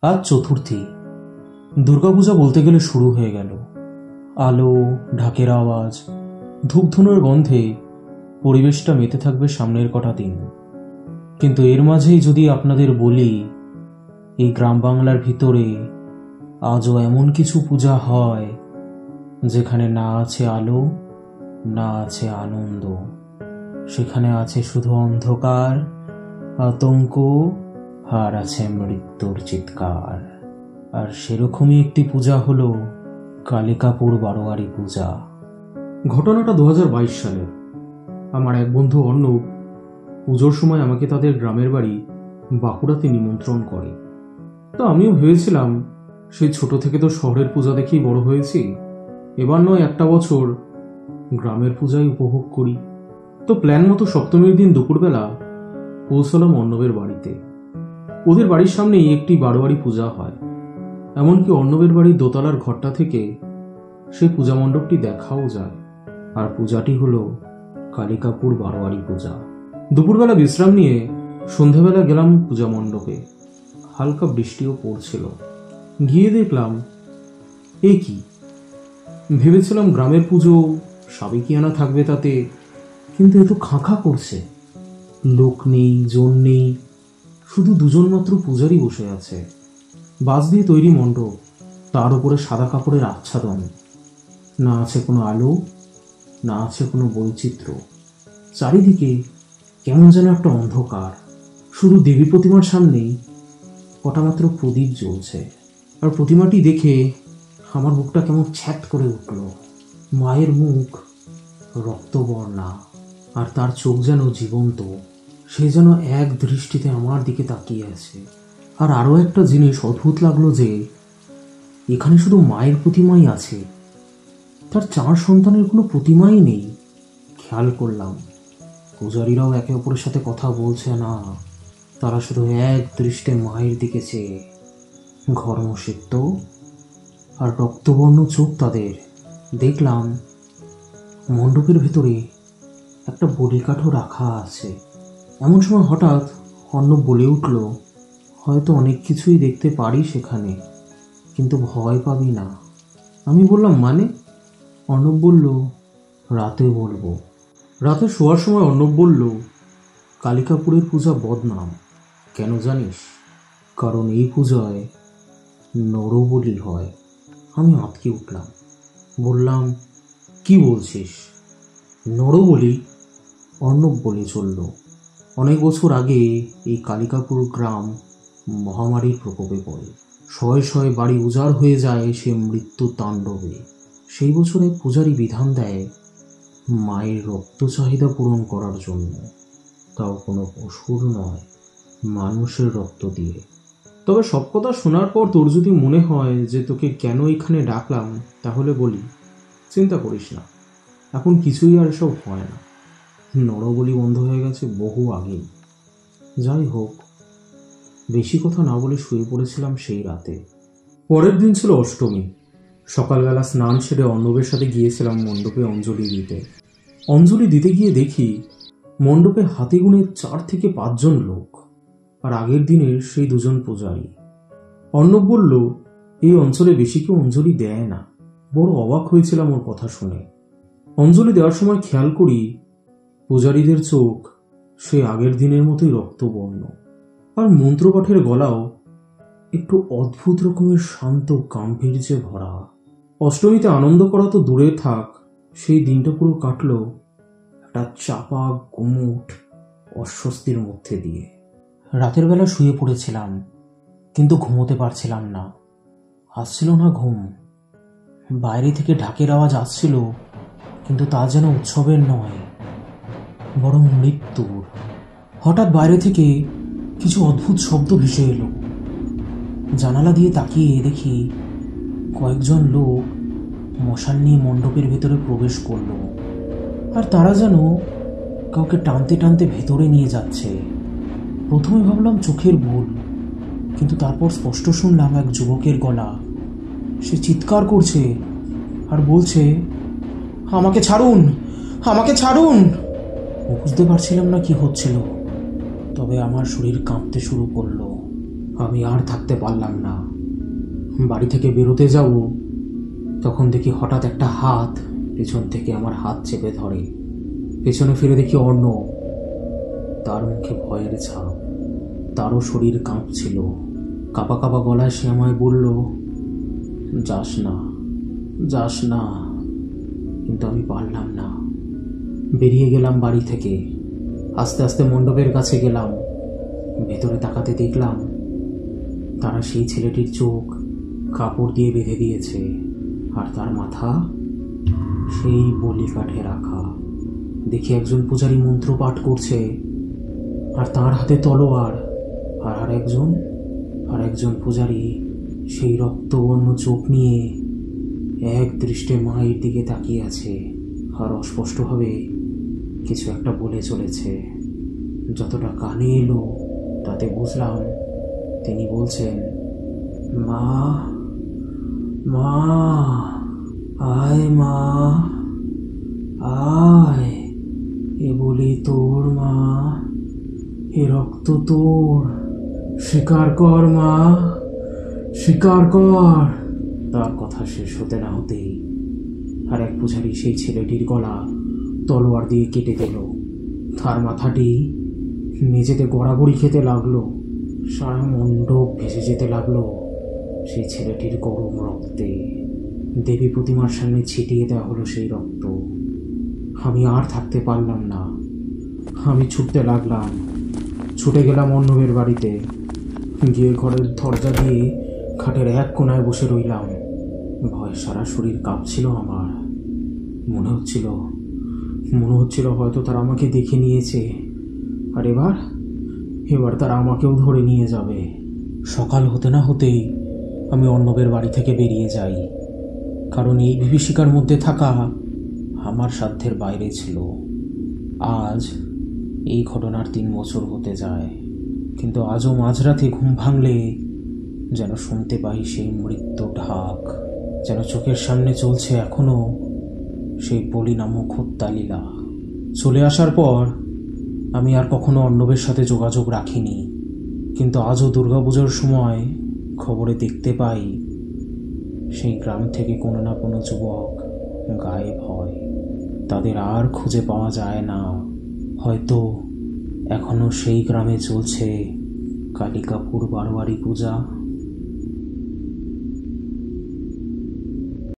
আজ চতুর্থী। দুর্গাপূজা বলতে গেলে শুরু হয়ে গেল। আলো, ঢাকের আওয়াজ, ধূপধুনোর গন্ধে পরিবেশটা মেতে থাকবে সামনের কটা দিন। কিন্তু এর মাঝেই যদি আপনাদের বলি, এই গ্রাম বাংলার ভিতরে আজও এমন কিছু পূজা হয় যেখানে না আছে আলো, না আছে আনন্দ। সেখানে আছে শুধু অন্ধকার, আতঙ্ক, আর আছে মৃত্যুর চিৎকার। আর সেরকমই একটি পূজা হলো কালিকাপুর বারোয়ারি পূজা। ঘটনাটা 2022 সালের। আমার এক বন্ধু অর্ণব পুজোর সময় আমাকে তাদের গ্রামের বাড়ি বাঁকুড়াতে নিমন্ত্রণ করে। তো আমিও ভেবেছিলাম, সেই ছোট থেকে তো শহরের পূজা দেখেই বড় হয়েছি, এবার নয় একটা বছর গ্রামের পূজাই উপভোগ করি। তো প্ল্যান মতো সপ্তমীর দিন দুপুরবেলা পৌঁছলাম অর্ণবের বাড়িতে। ওদের বাড়ির সামনেই একটি বারোয়ারি পূজা হয়। এমনকি অর্ণবের বাড়ির দোতলার ঘরটা থেকে সেই পূজা মণ্ডপটি দেখাও যায়। আর পূজাটি হলো কালিকাপুর বারোয়ারি পূজা। দুপুরবেলা বিশ্রাম নিয়ে সন্ধ্যাবেলা গেলাম পূজা মণ্ডপে। হালকা বৃষ্টিও পড়ছিল। গিয়ে দেখলাম, এ কি! ভেবেছিলাম গ্রামের পুজো, সাবেকিয়ানা থাকবে তাতে, কিন্তু এ তো খাঁ করছে। লোক নেই, জন নেই, শুধু দুজন মাত্র পূজারী বসে আছে। বাঁশ দিয়ে তৈরি মণ্ডপ, তার উপরে সাদা কাপড়ের আচ্ছাদন। না আছে কোনো আলো, না আছে কোনো বৈচিত্র্য। চারিদিকে কেমন যেন একটা অন্ধকার। শুধু দেবী প্রতিমার সামনেই কটা মাত্র প্রদীপ জ্বলছে। আর প্রতিমাটি দেখে আমার বুকটা কেমন ছ্যাট করে উঠল। মায়ের মুখ রক্তবর্ণা, আর তার চোখ যেন জীবন্ত। সে যেন এক দৃষ্টিতে আমার দিকে তাকিয়ে আছে। আর আরও একটা জিনিস অদ্ভুত লাগলো যে এখানে শুধু মায়ের প্রতিমাই আছে, তার 4 সন্তানের কোনো প্রতিমাই নেই। খেয়াল করলাম পূজারীরাও একে অপরের সাথে কথা বলছে না, তারা শুধু এক দৃষ্টে মায়ের দিকে চেয়ে। ঘর্মসিক্ত আর রক্তবর্ণ চোখ তাদের। দেখলাম মণ্ডপের ভেতরে একটা বলিকাঠও রাখা আছে। এমন সময় হঠাৎ অর্ণব বলে উঠল, হয়তো অনেক কিছুই দেখতে পারি সেখানে, কিন্তু ভয় পাবি না। আমি বললাম, মানে? অর্ণব বলল, রাতে বলবো। রাতে শোয়ার সময় অর্ণব বলল, কালিকাপুরের পূজা বদনাম। কেন জানিস? কারণ এই পূজায় নরবলি হয়। আমি আঁতকে উঠলাম। বললাম, কি বলছিস? নরবলি? অর্ণব বলে চলল, অনেক বছর আগে এই কালিকাপুর গ্রাম মহামারীর প্রকোপে পড়ে। শয়ে শয়ে বাড়ি উজাড় হয়ে যায় সে মৃত্যু তাণ্ডবে। সেই বছরে পূজারী বিধান দেয় মায়ের রক্ত চাহিদা পূরণ করার জন্য, তাও কোনো পশুর নয়, মানুষের রক্ত দিয়ে। তবে সব কথা শোনার পর তোর যদি মনে হয় যে তোকে কেন এখানে ডাকলাম, তাহলে বলি, চিন্তা করিস না, এখন কিছুই আর এসব হয় না। নরবলি বন্ধ হয়ে গেছে বহু আগেই। যাই হোক, বেশি কথা না বলে শুয়ে পড়েছিলাম সেই রাতে। পরের দিন ছিল অষ্টমী। সকালবেলা স্নান সেরে অর্ণবের সাথে গিয়েছিলাম মণ্ডপে অঞ্জলি দিতে। অঞ্জলি দিতে গিয়ে দেখি মণ্ডপে হাতে গুনে 4 থেকে 5 জন লোক, আর আগের দিনের সেই 2 জন পূজারী। অর্ণব বলল, এই অঞ্চলে বেশি কেউ অঞ্জলি দেয় না। বড় অবাক হয়েছিলাম ওর কথা শুনে। অঞ্জলি দেওয়ার সময় খেয়াল করি পূজারীদের চোখ সেই আগের দিনের মতোই রক্তবর্ণ, আর মন্ত্রপাঠের গলাও একটু অদ্ভুত রকমের শান্ত গাম্ভীর্যে ভরা। অষ্টমীতে আনন্দ করা তো দূরে থাক, সেই দিনটা পুরো কাটলো একটা চাপা গুমুট অস্বস্তির মধ্যে দিয়ে। রাতের বেলা শুয়ে পড়েছিলাম, কিন্তু ঘুমোতে পারছিলাম না। আসছিল না ঘুম। বাইরে থেকে ঢাকের আওয়াজ আসছিল, কিন্তু তা যেন উৎসবের নয়, বরং মৃত্যুর। হঠাৎ বাইরে থেকে কিছু অদ্ভুত শব্দ ভেসে এলো। জানালা দিয়ে তাকিয়ে দেখি কয়েকজন লোক মশাল নিয়ে মণ্ডপের ভেতরে প্রবেশ করলো, আর তারা যেন কাউকে টানতে টানতে ভেতরে নিয়ে যাচ্ছে। প্রথমে ভাবলাম চোখের ভুল, কিন্তু তারপর স্পষ্ট শুনলাম এক যুবকের গলা। সে চিৎকার করছে আর বলছে, আমাকে ছাড়ুন, আমাকে ছাড়ুন। বুঝতে পারছিলাম না কি হচ্ছিল, তবে আমার শরীর কাঁপতে শুরু করলো। আমি আর থাকতে পারলাম না। বাড়ি থেকে বেরোতে যাব, তখন দেখি হঠাৎ একটা হাত পেছন থেকে আমার হাত চেপে ধরে। পেছনে ফিরে দেখি অর্ণব। তার মুখে ভয়ের ছাপ, তারও শরীর কাঁপছিল। কাঁপা কাঁপা গলায় সে আমায় বলল, যাস না, যাস না। কিন্তু আমি পারলাম না। বেরিয়ে গেলাম বাড়ি থেকে। আস্তে আস্তে মণ্ডপের কাছে গেলাম। ভেতরে তাকাতে দেখলাম তারা সেই ছেলেটির চোখ কাপড় দিয়ে বেঁধে দিয়েছে, আর তার মাথা সেই বলি কাঠে রাখা। দেখি একজন পূজারী মন্ত্র পাঠ করছে, আর তার হাতে তলোয়ার। আর আরেকজন পূজারী সেই রক্তবর্ণ চোখ নিয়ে এক দৃষ্টে মায়ের দিকে তাকিয়ে আছে, আর অস্পষ্টভাবে কিছু একটা বলে চলেছে। যতটা কানে এলো তাতে বুঝলাম তিনি বলছেন, মা, মা, আয় মা, আয়, এ বলি তোর মা, এ রক্ত তোর, স্বীকার কর মা, স্বীকার কর। তার কথা শেষ হতে না হতেই আর এক পূজারী সেই ছেলেটির গলা তলোয়ার দিয়ে কেটে দিল। তার মাথাটি মেঝেতে গড়াগড়ি খেতে লাগলো। সারা মণ্ডপ ভেসে যেতে লাগলো সেই ছেলেটির গরম রক্তে। দেবী প্রতিমার সামনে ছিটিয়ে দেওয়া হলো সেই রক্ত। আমি আর থাকতে পারলাম না। আমি ছুটতে লাগলাম। ছুটে গেলাম অর্ণবের বাড়িতে। গিয়ে ঘরের দরজা দিয়ে খাটের এক কোনায় বসে রইলাম। ভয়ে সারা শরীর কাঁপছিল আমার। মনে হচ্ছিল হয়তো তারা আমাকে দেখে নিয়েছে, আর এবার তারা আমাকেও ধরে নিয়ে যাবে। সকাল হতে না হতেই আমি অর্ণবের বাড়ি থেকে বেরিয়ে যাই, কারণ এই বিভীষিকার মধ্যে থাকা আমার সাধ্যের বাইরে ছিল। আজ এই ঘটনার 3 বছর হতে যায়, কিন্তু আজও মাঝরাতে ঘুম ভাঙলে যেন শুনতে পাই সেই মৃত্যু ঢাক, যেন চোখের সামনে চলছে এখনো সেই বলি নামক হত্যালীলা। চলে আসার পর আমি আর কখনো অর্ণবের সাথে যোগাযোগ রাখিনি, কিন্তু আজও দুর্গাপুজোর সময় খবরে দেখতে পাই সেই গ্রাম থেকে কোনো না কোনো যুবক গায়েব হয়। তাদের আর খুঁজে পাওয়া যায় না। হয়তো এখনো সেই গ্রামে চলছে কালিকাপুর বারোয়ারি পূজা।